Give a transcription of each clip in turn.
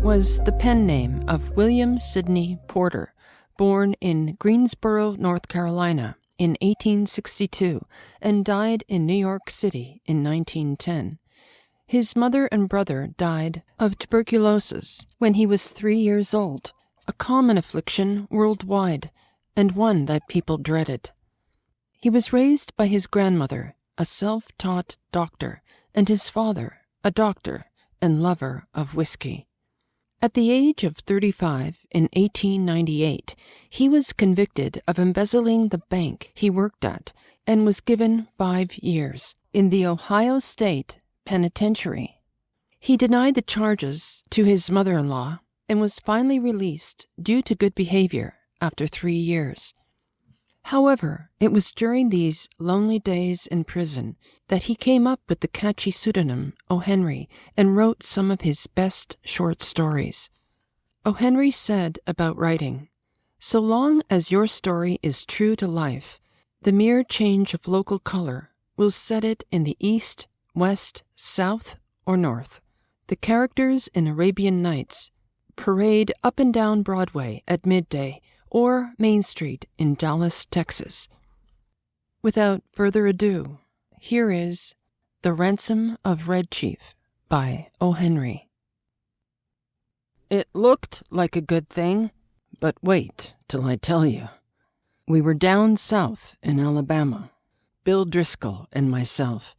was the pen name of William Sidney Porter, born in Greensboro, North Carolina in 1862 and died in New York City in 1910. His mother and brother died of tuberculosis when he was 3 years old, a common affliction worldwide and one that people dreaded. He was raised by his grandmother, a self-taught doctor, and his father, a doctor and lover of whiskey. At the age of 35 in 1898, he was convicted of embezzling the bank he worked at and was given 5 years in the Ohio State Penitentiary. He denied the charges to his mother-in-law and was finally released due to good behavior after 3 years. However, it was during these lonely days in prison that he came up with the catchy pseudonym O. Henry and wrote some of his best short stories. O. Henry said about writing, "So long as your story is true to life, the mere change of local color will set it in the east, west, south, or north. The characters in Arabian Nights parade up and down Broadway at midday or Main Street in Dallas, Texas." Without further ado, here is The Ransom of Red Chief by O. Henry. It looked like a good thing, but wait till I tell you. We were down south in Alabama, Bill Driscoll and myself,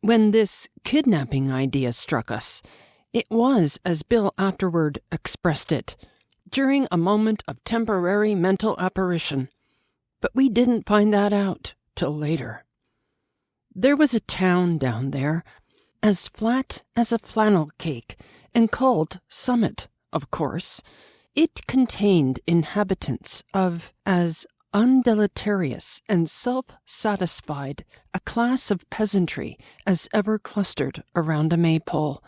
when this kidnapping idea struck us. It was, as Bill afterward expressed it, during a moment of temporary mental apparition. But we didn't find that out till later. There was a town down there, as flat as a flannel cake, and called Summit, of course. It contained inhabitants of as undeleterious and self-satisfied a class of peasantry as ever clustered around a maypole.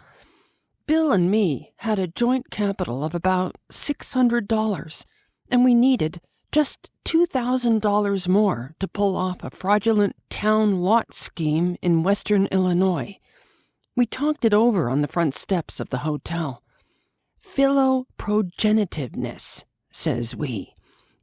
Bill and me had a joint capital of about $600, and we needed just $2,000 more to pull off a fraudulent town lot scheme in western Illinois. We talked it over on the front steps of the hotel. Philoprogenitiveness, says we,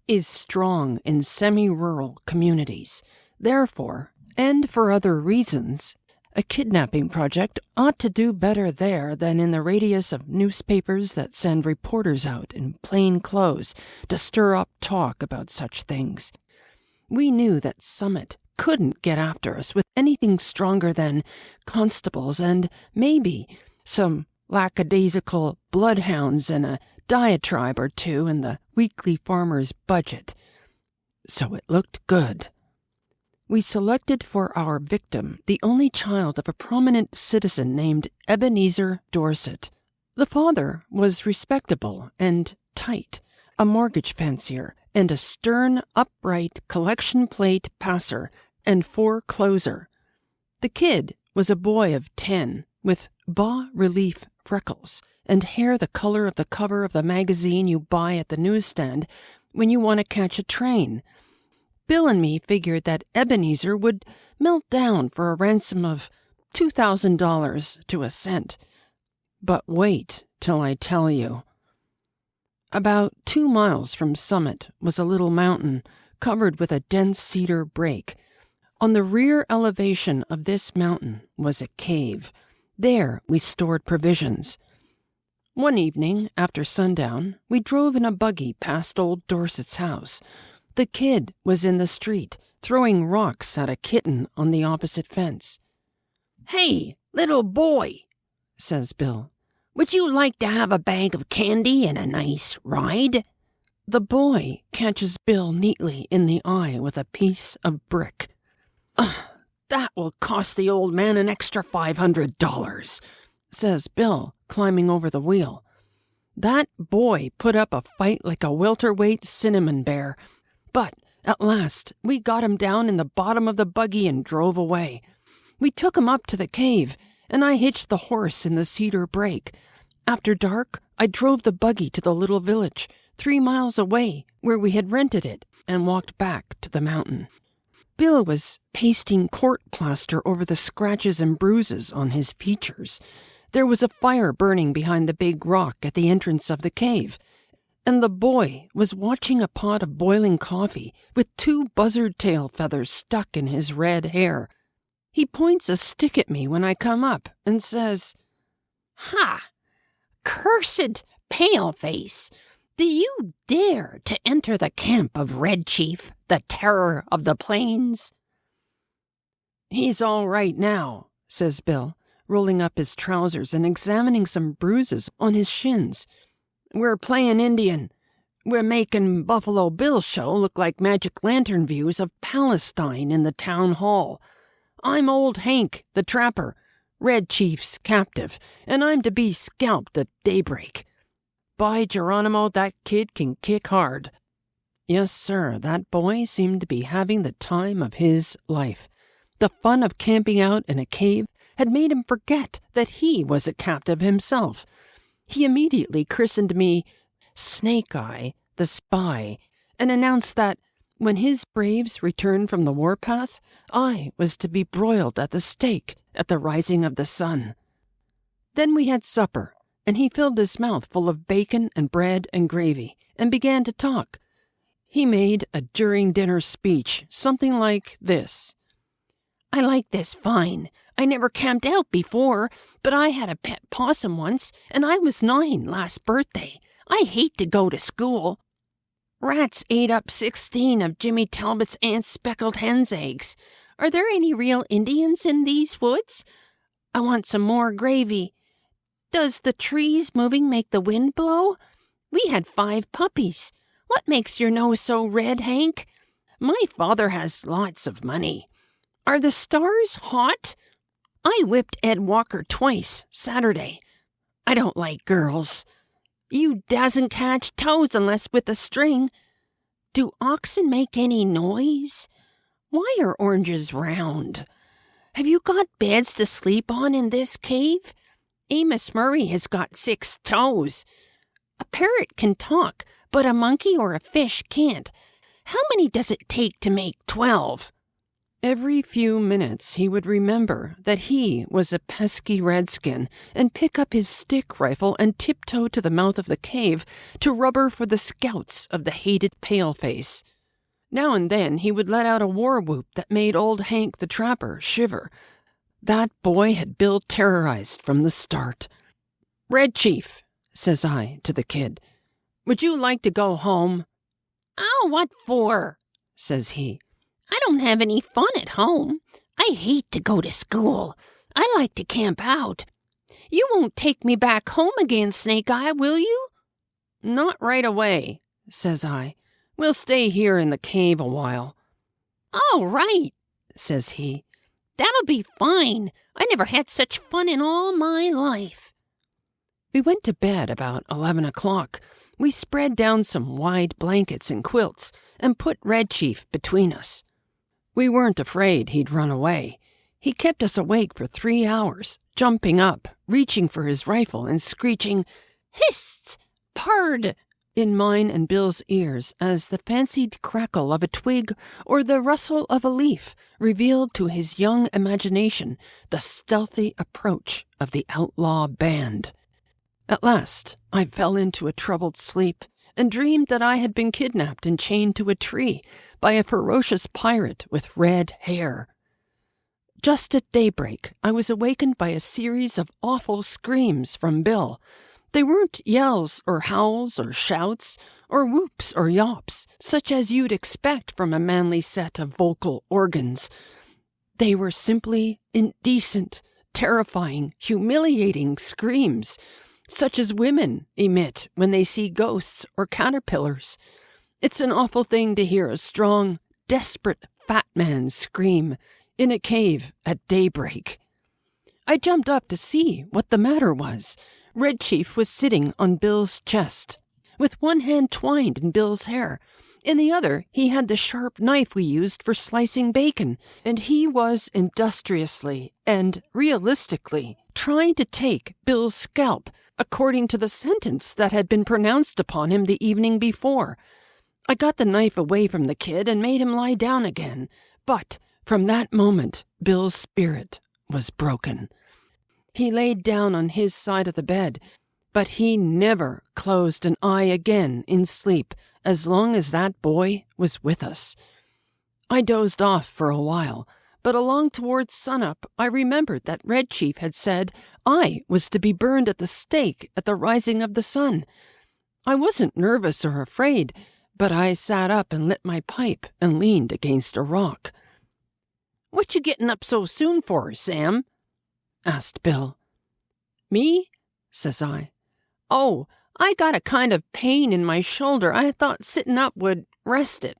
is strong in semi-rural communities. Therefore, and for other reasons, a kidnapping project ought to do better there than in the radius of newspapers that send reporters out in plain clothes to stir up talk about such things. We knew that Summit couldn't get after us with anything stronger than constables and maybe some lackadaisical bloodhounds and a diatribe or two in the weekly farmer's budget. So it looked good. We selected for our victim the only child of a prominent citizen named Ebenezer Dorset. The father was respectable and tight, a mortgage fancier, and a stern, upright collection plate passer and forecloser. The kid was a boy of 10, with bas-relief freckles and hair the color of the cover of the magazine you buy at the newsstand when you want to catch a train. Bill and me figured that Ebenezer would melt down for a ransom of $2,000 to a cent. But wait till I tell you. About 2 miles from Summit was a little mountain covered with a dense cedar brake. On the rear elevation of this mountain was a cave. There we stored provisions. One evening, after sundown, we drove in a buggy past old Dorset's house. The kid was in the street, throwing rocks at a kitten on the opposite fence. "Hey, little boy," says Bill, "would you like to have a bag of candy and a nice ride?" The boy catches Bill neatly in the eye with a piece of brick. "That will cost the old man an extra $500, says Bill, climbing over the wheel. That boy put up a fight like a welterweight cinnamon bear, but at last we got him down in the bottom of the buggy and drove away. We took him up to the cave, and I hitched the horse in the cedar brake. After dark, I drove the buggy to the little village, 3 miles away, where we had rented it, and walked back to the mountain. Bill was pasting court plaster over the scratches and bruises on his features. There was a fire burning behind the big rock at the entrance of the cave, and the boy was watching a pot of boiling coffee with 2 buzzard tail feathers stuck in his red hair. He points a stick at me when I come up and says, "Ha! Cursed paleface! Do you dare to enter the camp of Red Chief, the terror of the plains?" "He's all right now," says Bill, rolling up his trousers and examining some bruises on his shins. "We're playing Indian. We're making Buffalo Bill's show look like magic lantern views of Palestine in the town hall. I'm old Hank, the trapper, Red Chief's captive, and I'm to be scalped at daybreak. By Geronimo, that kid can kick hard." Yes, sir, that boy seemed to be having the time of his life. The fun of camping out in a cave had made him forget that he was a captive himself. He immediately christened me Snake Eye, the Spy, and announced that, when his braves returned from the warpath, I was to be broiled at the stake at the rising of the sun. Then we had supper, and he filled his mouth full of bacon and bread and gravy, and began to talk. He made a during-dinner speech, something like this. "I like this fine. I never camped out before, but I had a pet possum once, and I was 9 last birthday. I hate to go to school. Rats ate up 16 of Jimmy Talbot's aunt's speckled hen's eggs. Are there any real Indians in these woods? I want some more gravy. Does the trees moving make the wind blow? We had 5 puppies. What makes your nose so red, Hank? My father has lots of money. Are the stars hot? I whipped Ed Walker twice Saturday. I don't like girls. You doesn't catch toes unless with a string. Do oxen make any noise? Why are oranges round? Have you got beds to sleep on in this cave? Amos Murray has got 6 toes. A parrot can talk, but a monkey or a fish can't. How many does it take to make 12? Every few minutes he would remember that he was a pesky redskin and pick up his stick rifle and tiptoe to the mouth of the cave to rubber for the scouts of the hated paleface. Now and then he would let out a war whoop that made old Hank the trapper shiver. That boy had Bill terrorized from the start. "Red Chief," says I to the kid, "would you like to go home?" "Oh, what for?" says he. "I don't have any fun at home. I hate to go to school. I like to camp out. You won't take me back home again, Snake Eye, will you?" "Not right away," says I. "We'll stay here in the cave a while." "All right," says he. "That'll be fine. I never had such fun in all my life." We went to bed about 11 o'clock. We spread down some wide blankets and quilts and put Red Chief between us. We weren't afraid he'd run away. He kept us awake for 3 hours, jumping up, reaching for his rifle, and screeching, "Hist! Pard!" in mine and Bill's ears as the fancied crackle of a twig or the rustle of a leaf revealed to his young imagination the stealthy approach of the outlaw band. At last, I fell into a troubled sleep and dreamed that I had been kidnapped and chained to a tree by a ferocious pirate with red hair. Just at daybreak, I was awakened by a series of awful screams from Bill. They weren't yells or howls or shouts or whoops or yawps, such as you'd expect from a manly set of vocal organs. They were simply indecent, terrifying, humiliating screams, such as women emit when they see ghosts or caterpillars. It's an awful thing to hear a strong, desperate fat man scream in a cave at daybreak. I jumped up to see what the matter was. Red Chief was sitting on Bill's chest, with one hand twined in Bill's hair. In the other, he had the sharp knife we used for slicing bacon, and he was industriously and realistically trying to take Bill's scalp according to the sentence that had been pronounced upon him the evening before. I got the knife away from the kid and made him lie down again, but from that moment Bill's spirit was broken. He laid down on his side of the bed, but he never closed an eye again in sleep as long as that boy was with us. I dozed off for a while, but along towards sunup I remembered that Red Chief had said I was to be burned at the stake at the rising of the sun. I wasn't nervous or afraid, but I sat up and lit my pipe and leaned against a rock. "What you getting up so soon for, Sam?" asked Bill. "Me?" says I. "Oh, I got a kind of pain in my shoulder. I thought sitting up would rest it."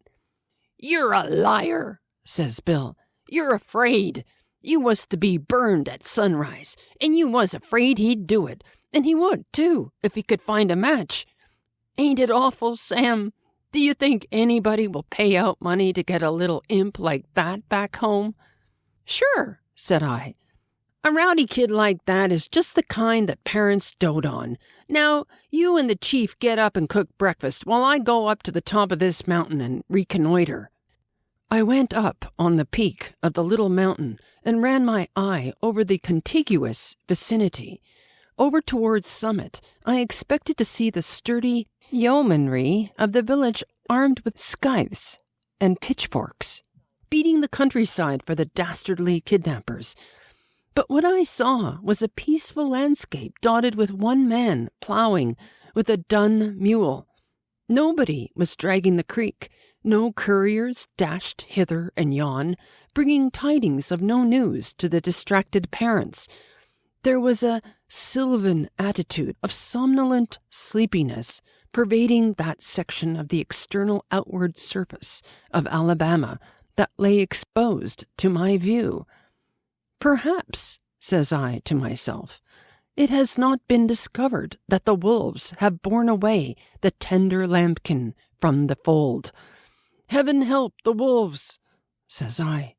"You're a liar," says Bill. "You're afraid. You was to be burned at sunrise, and you was afraid he'd do it, and he would, too, if he could find a match. Ain't it awful, Sam? Do you think anybody will pay out money to get a little imp like that back home?" "Sure," said I. "A rowdy kid like that is just the kind that parents dote on. Now, you and the chief get up and cook breakfast while I go up to the top of this mountain and reconnoiter." I went up on the peak of the little mountain and ran my eye over the contiguous vicinity. Over towards Summit, I expected to see the sturdy yeomanry of the village armed with scythes and pitchforks, beating the countryside for the dastardly kidnappers. But what I saw was a peaceful landscape dotted with one man plowing with a dun mule. Nobody was dragging the creek. No couriers dashed hither and yon, bringing tidings of no news to the distracted parents. There was a sylvan attitude of somnolent sleepiness pervading that section of the external outward surface of Alabama that lay exposed to my view. "Perhaps," says I to myself, "it has not been discovered that the wolves have borne away the tender lambkin from the fold. Heaven help the wolves," says I,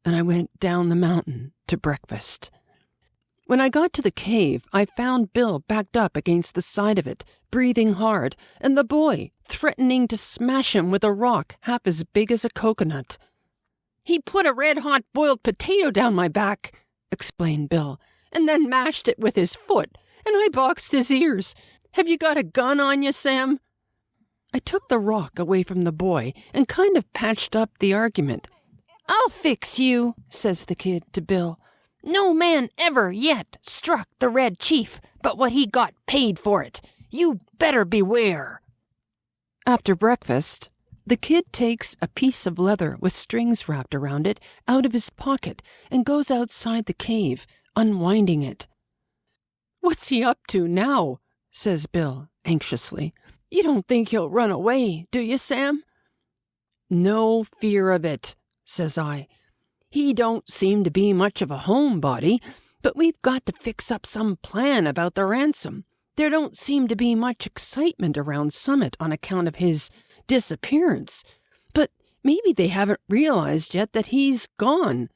and I went down the mountain to breakfast. When I got to the cave, I found Bill backed up against the side of it, breathing hard, and the boy threatening to smash him with a rock half as big as a coconut. "He put a red-hot boiled potato down my back," explained Bill, "and then mashed it with his foot, and I boxed his ears. Have you got a gun on you, Sam?" I took the rock away from the boy and kind of patched up the argument. "I'll fix you," says the kid to Bill. "No man ever yet struck the Red Chief but what he got paid for it. You better beware." After breakfast, the kid takes a piece of leather with strings wrapped around it out of his pocket and goes outside the cave, unwinding it. "What's he up to now?" says Bill anxiously. "You don't think he'll run away, do you, Sam?" "No fear of it," says I. "He don't seem to be much of a homebody, but we've got to fix up some plan about the ransom. There don't seem to be much excitement around Summit on account of his disappearance, but maybe they haven't realized yet that he's gone.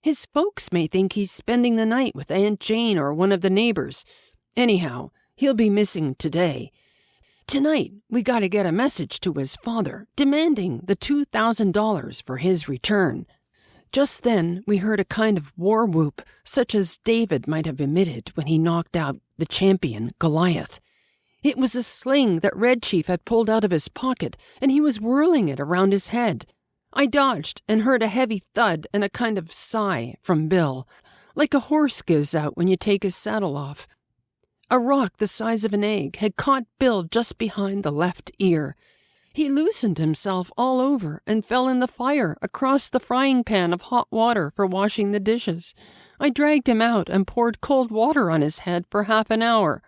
His folks may think he's spending the night with Aunt Jane or one of the neighbors. Anyhow, he'll be missing today. Tonight, we got to get a message to his father demanding the $2,000 for his return." Just then, we heard a kind of war whoop, such as David might have emitted when he knocked out the champion Goliath. It was a sling that Red Chief had pulled out of his pocket, and he was whirling it around his head. I dodged and heard a heavy thud and a kind of sigh from Bill, like a horse gives out when you take his saddle off. A rock the size of an egg had caught Bill just behind the left ear. He loosened himself all over and fell in the fire across the frying pan of hot water for washing the dishes. I dragged him out and poured cold water on his head for half an hour.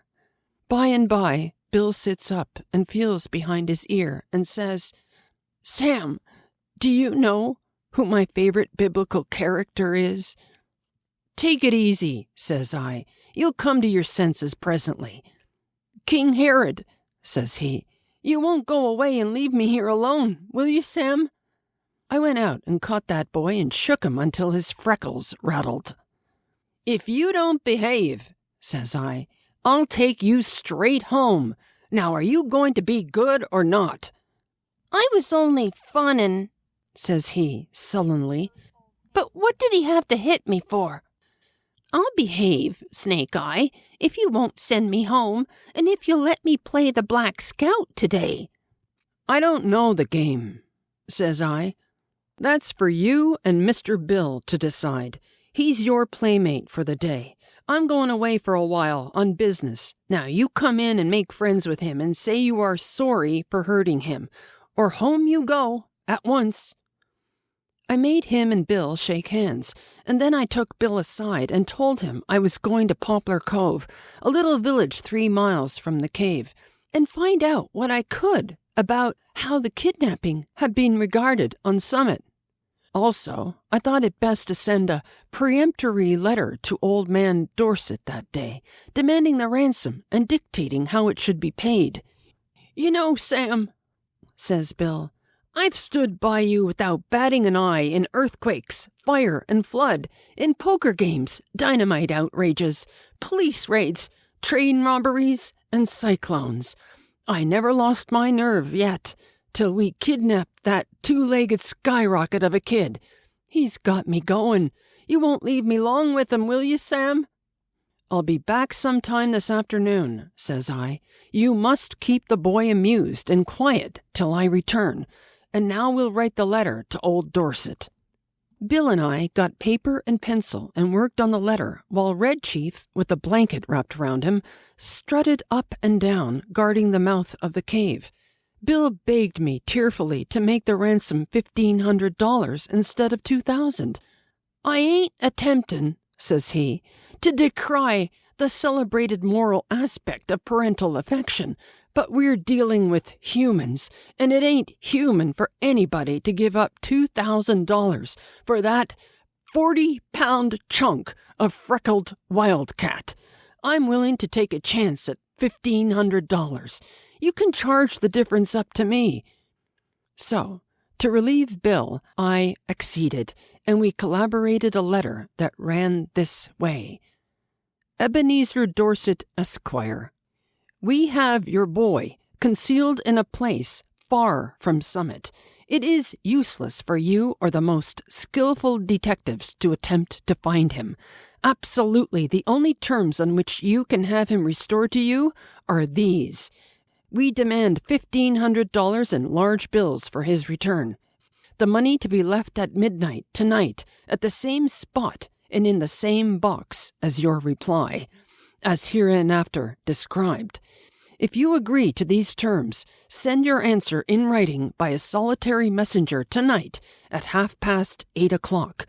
By and by, Bill sits up and feels behind his ear and says, "Sam, do you know who my favorite biblical character is?" "Take it easy," says I. "You'll come to your senses presently." "King Herod," says he. "You won't go away and leave me here alone, will you, Sam?" I went out and caught that boy and shook him until his freckles rattled. "If you don't behave," says I, "I'll take you straight home. Now, are you going to be good or not?" "I was only funnin'," says he sullenly. "But what did he have to hit me for?" I'll behave, Snake Eye, if you won't send me home, and if you'll let me play the Black Scout today." "I don't know the game," says I. "That's for you and Mr. Bill to decide. He's your playmate for the day. I'm going away for a while on business. Now you come in and make friends with him and say you are sorry for hurting him, or home you go at once." I made him and Bill shake hands, and then I took Bill aside and told him I was going to Poplar Cove, a little village 3 miles from the cave, and find out what I could about how the kidnapping had been regarded on Summit. Also, I thought it best to send a peremptory letter to Old Man Dorset that day, demanding the ransom and dictating how it should be paid. "You know, Sam," says Bill, "I've stood by you without batting an eye in earthquakes, fire and flood, in poker games, dynamite outrages, police raids, train robberies, and cyclones. I never lost my nerve yet, till we kidnapped that 2-legged skyrocket of a kid. He's got me going. You won't leave me long with him, will you, Sam?" "I'll be back sometime this afternoon," says I. "You must keep the boy amused and quiet till I return. And now we'll write the letter to old Dorset." Bill and I got paper and pencil and worked on the letter while Red Chief, with a blanket wrapped round him, strutted up and down, guarding the mouth of the cave. Bill begged me tearfully to make the ransom $1,500 instead of $2,000. "I ain't attemptin'," says he, "to decry the celebrated moral aspect of parental affection, but we're dealing with humans, and it ain't human for anybody to give up $2,000 for that 40-pound chunk of freckled wildcat. I'm willing to take a chance at $1,500. You can charge the difference up to me." So, to relieve Bill, I acceded, and we collaborated a letter that ran this way. "Ebenezer Dorset, Esquire. We have your boy concealed in a place far from Summit. It is useless for you or the most skillful detectives to attempt to find him. Absolutely the only terms on which you can have him restored to you are these. We demand $1,500 in large bills for his return. The money to be left at midnight tonight at the same spot and in the same box as your reply, as hereinafter described. If you agree to these terms, send your answer in writing by a solitary messenger tonight at 8:30.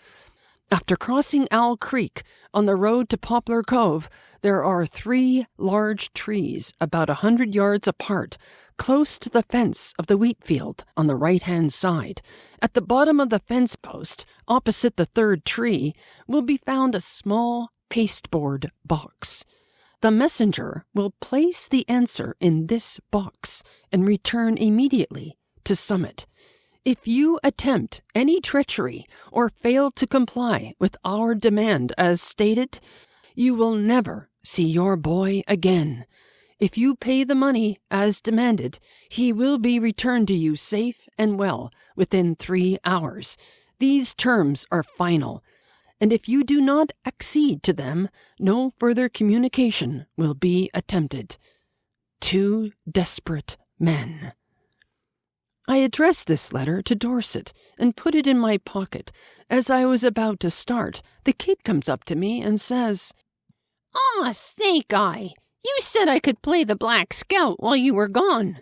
After crossing Owl Creek on the road to Poplar Cove, there are 3 large trees about 100 yards apart, close to the fence of the wheat field on the right-hand side. At the bottom of the fence post, opposite the 3rd tree, will be found a small pasteboard box. The messenger will place the answer in this box and return immediately to Summit. If you attempt any treachery or fail to comply with our demand as stated, you will never see your boy again. If you pay the money as demanded, he will be returned to you safe and well within 3 hours. These terms are final, and if you do not accede to them, no further communication will be attempted. 2 desperate men. I addressed this letter to Dorset and put it in my pocket. As I was about to start, the kid comes up to me and says, "Aw, Snake Eye, you said I could play the Black Scout while you were gone."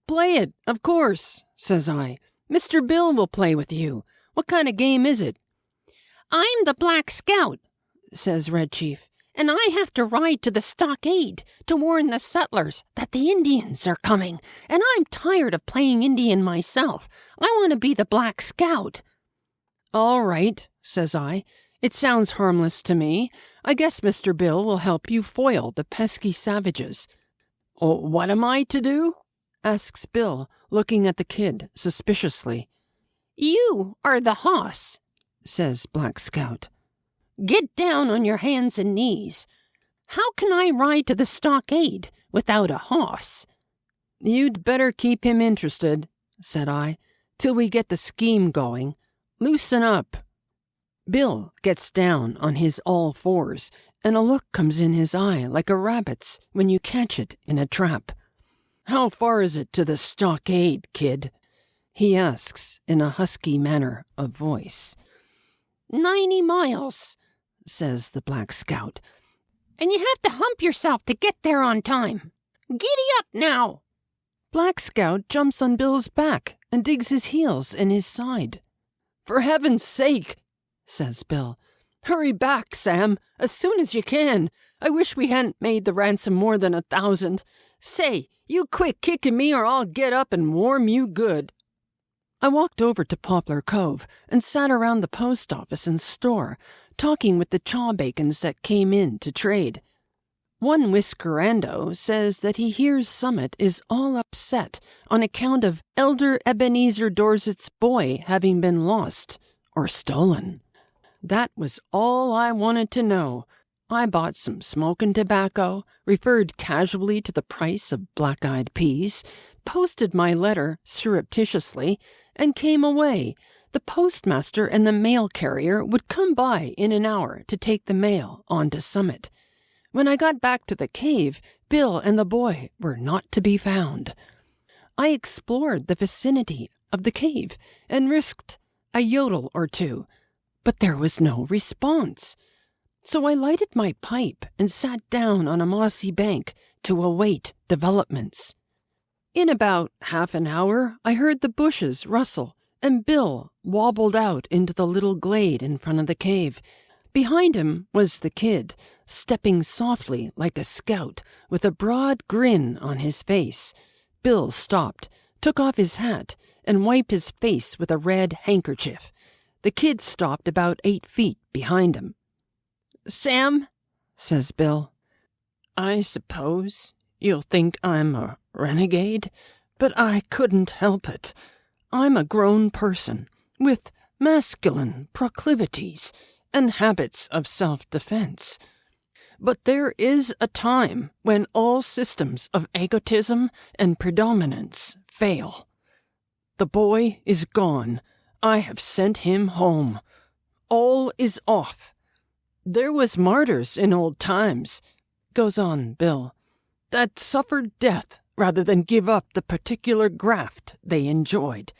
"Play it, of course," says I. "Mr. Bill will play with you. What kind of game is it?" "I'm the Black Scout," says Red Chief, "and I have to ride to the stockade to warn the settlers that the Indians are coming, and I'm tired of playing Indian myself. I want to be the Black Scout." "All right," says I. "It sounds harmless to me. I guess Mr. Bill will help you foil the pesky savages." "Oh, what am I to do?" asks Bill, looking at the kid suspiciously. "You are the hoss," says Black Scout. "Get down on your hands and knees. How can I ride to the stockade without a hoss?" "You'd better keep him interested," said I, "till we get the scheme going. Loosen up." Bill gets down on his all fours, and a look comes in his eye like a rabbit's when you catch it in a trap. "How far is it to the stockade, kid?" he asks in a husky manner of voice. 90 miles, says the Black Scout. And you have to hump yourself to get there on time. Giddy up now! Black Scout jumps on Bill's back and digs his heels in his side. "For heaven's sake," says Bill. "Hurry back, Sam, as soon as you can. I wish we hadn't made the ransom more than 1,000. Say, you quit kicking me or I'll get up and warm you good." I walked over to Poplar Cove and sat around the post office and store, talking with the chawbacons that came in to trade. One whiskerando says that he hears Summit is all upset on account of Elder Ebenezer Dorset's boy having been lost or stolen. That was all I wanted to know. I bought some smoking tobacco, referred casually to the price of black-eyed peas, posted my letter surreptitiously, and came away. The postmaster and the mail carrier would come by in an hour to take the mail on to Summit. When I got back to the cave, Bill and the boy were not to be found. I explored the vicinity of the cave and risked a yodel or two, but there was no response. So I lighted my pipe and sat down on a mossy bank to await developments. In about half an hour, I heard the bushes rustle, and Bill wobbled out into the little glade in front of the cave. Behind him was the kid, stepping softly like a scout, with a broad grin on his face. Bill stopped, took off his hat, and wiped his face with a red handkerchief. The kid stopped about 8 feet behind him. "Sam," says Bill, "I suppose you'll think I'm a renegade, but I couldn't help it. I'm a grown person with masculine proclivities and habits of self-defense. But there is a time when all systems of egotism and predominance fail. The boy is gone. I have sent him home. All is off. There was martyrs in old times," goes on Bill, "that suffered death rather than give up the particular graft they enjoyed.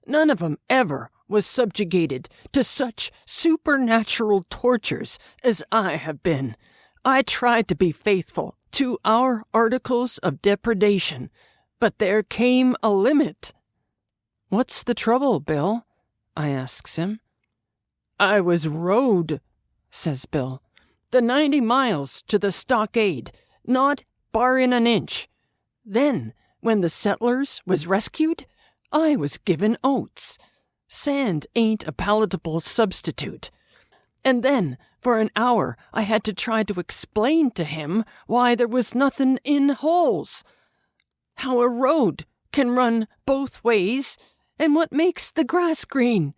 None of 'em ever was subjugated to such supernatural tortures as I have been. I tried to be faithful to our articles of depredation, but there came a limit." "What's the trouble, Bill?" I asks him. "I was rode," says Bill, "the 90 miles to the stockade, not barring an inch. Then, when the settlers was rescued, I was given oats. Sand ain't a palatable substitute. And then, for an hour, I had to try to explain to him why there was nothing in holes. How a road can run both ways, and what makes the grass green.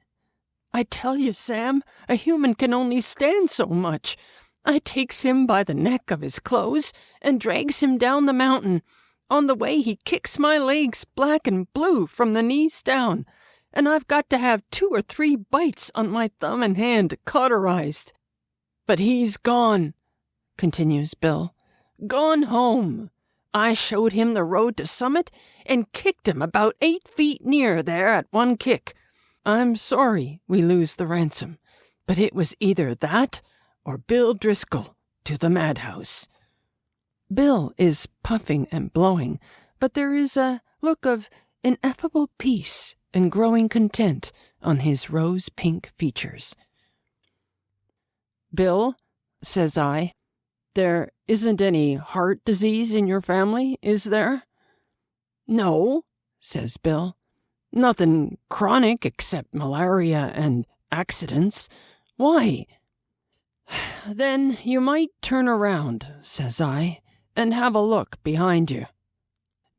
I tell you, Sam, a human can only stand so much. I takes him by the neck of his clothes and drags him down the mountain. On the way, he kicks my legs black and blue from the knees down, and I've got to have 2 or 3 bites on my thumb and hand cauterized. But he's gone," continues Bill. "Gone home. I showed him the road to Summit and kicked him about 8 feet near there at one kick. I'm sorry we lose the ransom, but it was either that or Bill Driscoll to the madhouse." Bill is puffing and blowing, but there is a look of ineffable peace and growing content on his rose-pink features. "Bill," says I, "there isn't any heart disease in your family, is there?" "No," says Bill. "Nothing chronic except malaria and accidents. Why?" "Then you might turn around," says I, "and have a look behind you."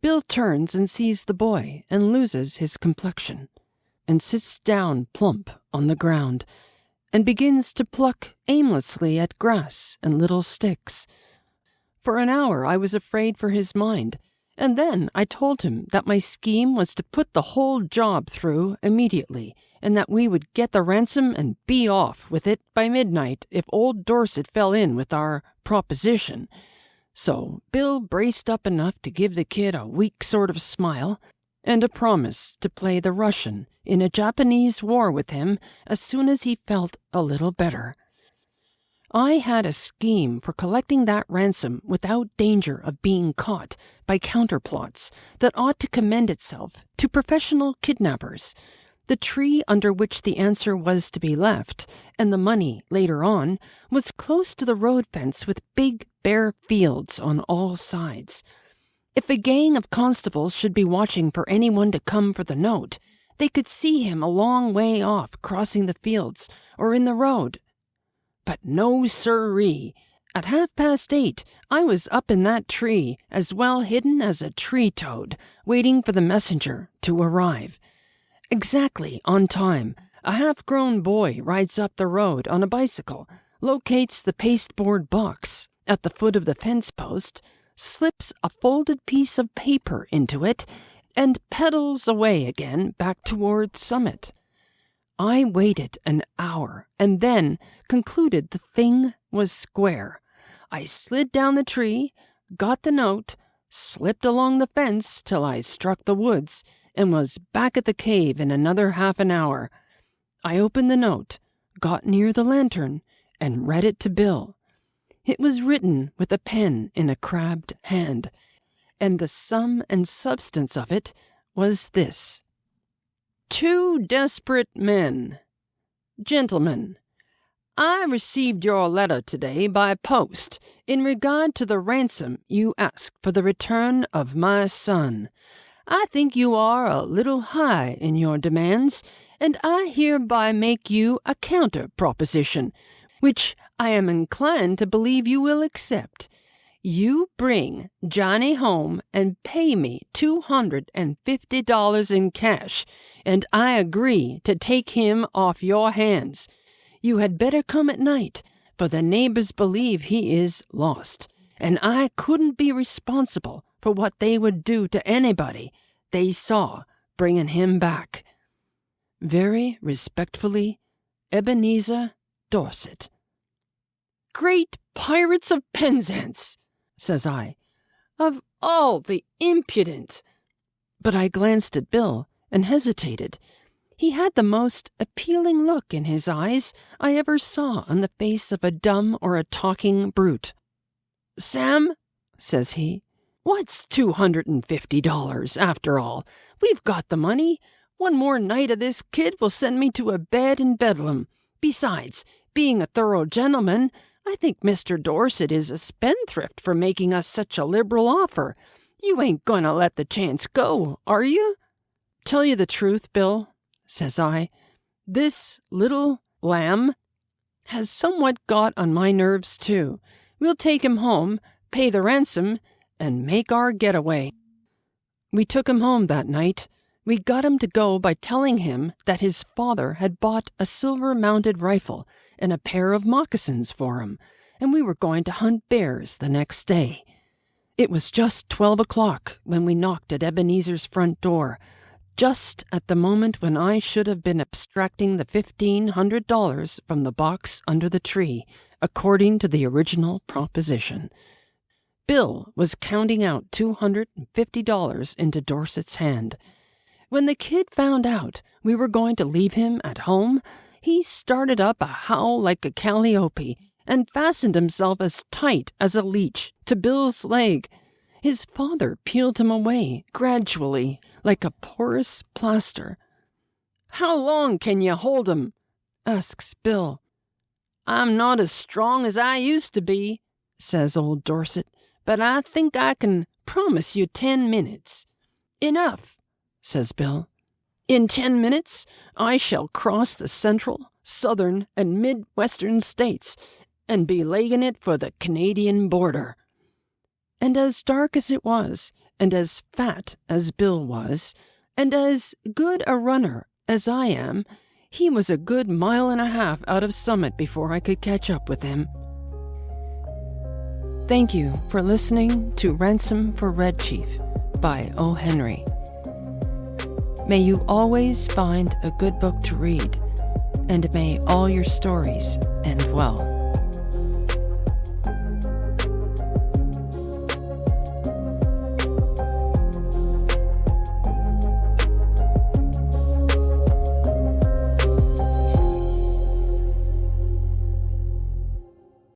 Bill turns and sees the boy and loses his complexion, and sits down plump on the ground, and begins to pluck aimlessly at grass and little sticks. For an hour I was afraid for his mind, And then I told him that my scheme was to put the whole job through immediately, and that we would get the ransom and be off with it by midnight if old Dorset fell in with our proposition. So Bill braced up enough to give the kid a weak sort of smile and a promise to play the Russian in a Japanese war with him as soon as he felt a little better. I had a scheme for collecting that ransom without danger of being caught by counterplots that ought to commend itself to professional kidnappers. The tree under which the answer was to be left, and the money later on, was close to the road fence with big, bare fields on all sides. If a gang of constables should be watching for anyone to come for the note, they could see him a long way off crossing the fields or in the road. But no siree. At 8:30, I was up in that tree, as well hidden as a tree toad, waiting for the messenger to arrive. Exactly on time, a half-grown boy rides up the road on a bicycle, locates the pasteboard box at the foot of the fence post, slips a folded piece of paper into it, and pedals away again back toward Summit. I waited an hour and then concluded the thing was square. I slid down the tree, got the note, slipped along the fence till I struck the woods, and was back at the cave in another half an hour. I opened the note, got near the lantern, and read it to Bill. It was written with a pen in a crabbed hand, and the sum and substance of it was this. 2 desperate men. Gentlemen, I received your letter today by post in regard to the ransom you asked for the return of my son. I think you are a little high in your demands, and I hereby make you a counter-proposition, which I am inclined to believe you will accept. You bring Johnny home and pay me $250 in cash, and I agree to take him off your hands. You had better come at night, for the neighbors believe he is lost, and I couldn't be responsible for what they would do to anybody they saw bringing him back. Very respectfully, Ebenezer Dorset. Great pirates of Penzance, says I. Of all the impudent. But I glanced at Bill and hesitated. He had the most appealing look in his eyes I ever saw on the face of a dumb or a talking brute. Sam, says he, what's $250 after all? We've got the money. One more night of this kid will send me to a bed in Bedlam. Besides, being a thorough gentleman, I think Mr. Dorset is a spendthrift for making us such a liberal offer. You ain't gonna let the chance go, are you? Tell you the truth, Bill, says I, this little lamb has somewhat got on my nerves, too. We'll take him home, pay the ransom, and make our getaway. We took him home that night. We got him to go by telling him that his father had bought a silver-mounted rifle and a pair of moccasins for him, and we were going to hunt bears the next day. It was just 12 o'clock when we knocked at Ebenezer's front door, just at the moment when I should have been abstracting the $1,500 from the box under the tree, according to the original proposition. Bill was counting out $250 into Dorset's hand. When the kid found out we were going to leave him at home, he started up a howl like a calliope and fastened himself as tight as a leech to Bill's leg. His father peeled him away gradually, like a porous plaster. How long can you hold him? Asks Bill. I'm not as strong as I used to be, says old Dorset, but I think I can promise you 10 minutes. Enough, says Bill. In 10 minutes, I shall cross the central, southern, and midwestern states and be legging it for the Canadian border. And as dark as it was, and as fat as Bill was, and as good a runner as I am, he was a good mile and a half out of Summit before I could catch up with him. Thank you for listening to Ransom for Red Chief, by O. Henry. May you always find a good book to read, and may all your stories end well.